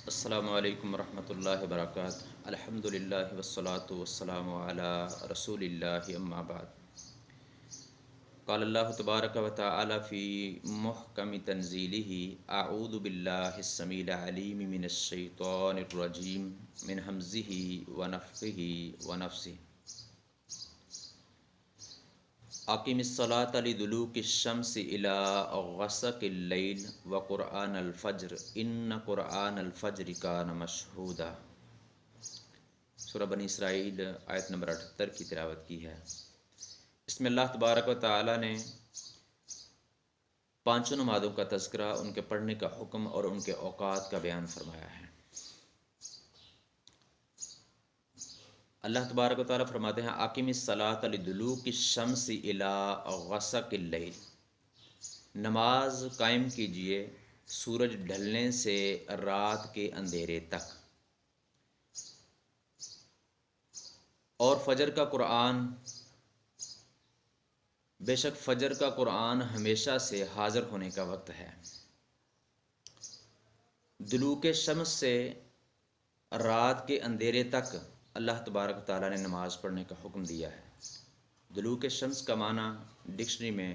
السلام علیکم ورحمۃ اللہ وبرکاتہ۔ الحمدللہ والصلاة والسلام علی رسول اللہ، اما بعد۔ قال اللہ تبارک و تعالی فی محکم تنزیلہ اعوذ باللہ السمیع العلیم من الشیطان الرجیم من ہمزہ ونفخہ ونفثہ۔ اقم الصلاۃ لدلوک الشمس الی غسق اللیل وقرآن الفجر ان قرآن الفجر کان مشہودا۔ سورہ بنی اسرائیل آیت نمبر 78 کی تلاوت کی ہے۔ اس میں اللہ تبارک و تعالی نے پانچوں نمازوں کا تذکرہ، ان کے پڑھنے کا حکم اور ان کے اوقات کا بیان فرمایا ہے۔ اللہ تبارک و تعالیٰ فرماتے ہیں اقم الصلاۃ لدلوک الشمس الی غسق اللیل، نماز قائم کیجئے سورج ڈھلنے سے رات کے اندھیرے تک، اور فجر کا قرآن، بے شک فجر کا قرآن ہمیشہ سے حاضر ہونے کا وقت ہے۔ دلوک شمس سے رات کے اندھیرے تک اللہ تبارک تعالیٰ نے نماز پڑھنے کا حکم دیا ہے۔ دلوک شمس کا معنی ڈکشنری میں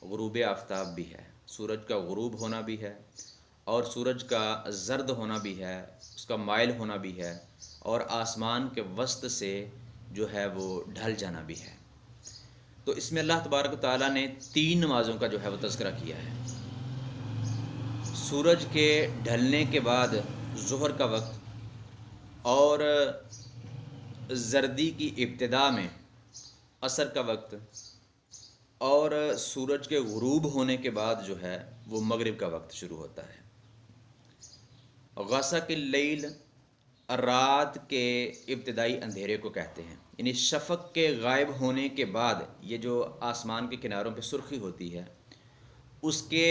غروب آفتاب بھی ہے، سورج کا غروب ہونا بھی ہے، اور سورج کا زرد ہونا بھی ہے، اس کا مائل ہونا بھی ہے، اور آسمان کے وسط سے جو ہے وہ ڈھل جانا بھی ہے۔ تو اس میں اللہ تبارک تعالیٰ نے 3 نمازوں کا جو ہے وہ تذکرہ کیا ہے۔ سورج کے ڈھلنے کے بعد ظہر کا وقت، اور زردی کی ابتدا میں عصر کا وقت، اور سورج کے غروب ہونے کے بعد جو ہے وہ مغرب کا وقت شروع ہوتا ہے۔ غسق اللیل رات کے ابتدائی اندھیرے کو کہتے ہیں، یعنی شفق کے غائب ہونے کے بعد یہ جو آسمان کے کناروں پہ سرخی ہوتی ہے، اس کے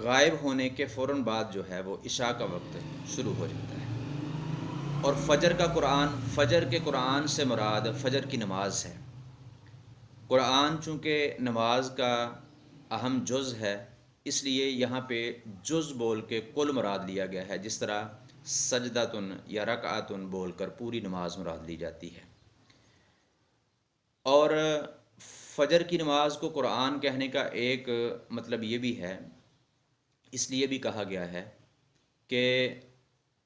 غائب ہونے کے فوراً بعد جو ہے وہ عشاء کا وقت شروع ہو جاتا ہے۔ اور فجر کا قرآن، فجر کے قرآن سے مراد فجر کی نماز ہے۔ قرآن چونکہ نماز کا اہم جز ہے، اس لیے یہاں پہ جز بول کے کل مراد لیا گیا ہے، جس طرح سجدتن یا رکعتن بول کر پوری نماز مراد لی جاتی ہے۔ اور فجر کی نماز کو قرآن کہنے کا ایک مطلب یہ بھی ہے، اس لیے بھی کہا گیا ہے کہ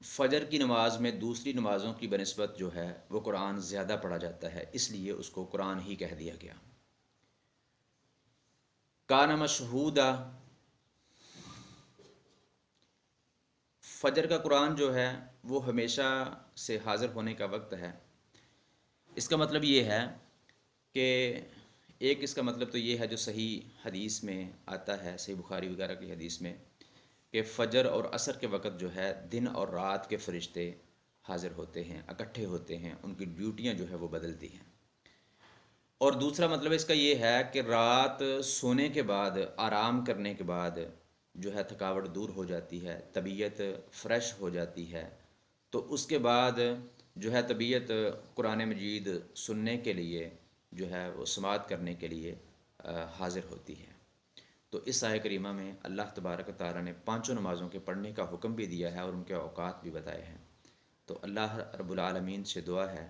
فجر کی نماز میں دوسری نمازوں کی بنسبت جو ہے وہ قرآن زیادہ پڑھا جاتا ہے، اس لیے اس کو قرآن ہی کہہ دیا گیا۔ کان مشہودا، فجر کا قرآن جو ہے وہ ہمیشہ سے حاضر ہونے کا وقت ہے۔ اس کا مطلب یہ ہے کہ ایک اس کا مطلب تو یہ ہے جو صحیح حدیث میں آتا ہے، صحیح بخاری وغیرہ کی حدیث میں، کہ فجر اور عصر کے وقت جو ہے دن اور رات کے فرشتے حاضر ہوتے ہیں، اکٹھے ہوتے ہیں، ان کی ڈیوٹیاں جو ہے وہ بدلتی ہیں۔ اور دوسرا مطلب اس کا یہ ہے کہ رات سونے کے بعد، آرام کرنے کے بعد جو ہے تھکاوٹ دور ہو جاتی ہے، طبیعت فریش ہو جاتی ہے، تو اس کے بعد جو ہے طبیعت قرآن مجید سننے کے لیے جو ہے وہ سماعت کرنے کے لیے حاضر ہوتی ہے۔ تو اس آیہ کریمہ میں اللہ تبارک و تعالیٰ نے پانچوں نمازوں کے پڑھنے کا حکم بھی دیا ہے اور ان کے اوقات بھی بتائے ہیں۔ تو اللہ رب العالمین سے دعا ہے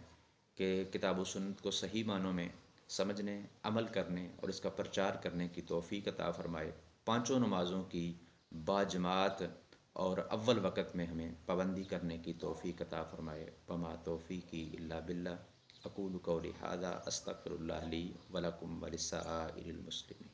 کہ کتاب و سنت کو صحیح معنوں میں سمجھنے، عمل کرنے اور اس کا پرچار کرنے کی توفیق عطا فرمائے۔ پانچوں نمازوں کی باجماعت اور اول وقت میں ہمیں پابندی کرنے کی توفیق عطا فرمائے۔ وما توفیقی الا باللہ۔ اقول قولی ھذا استغفر اللہ لی ولکم ولسائر المسلمین۔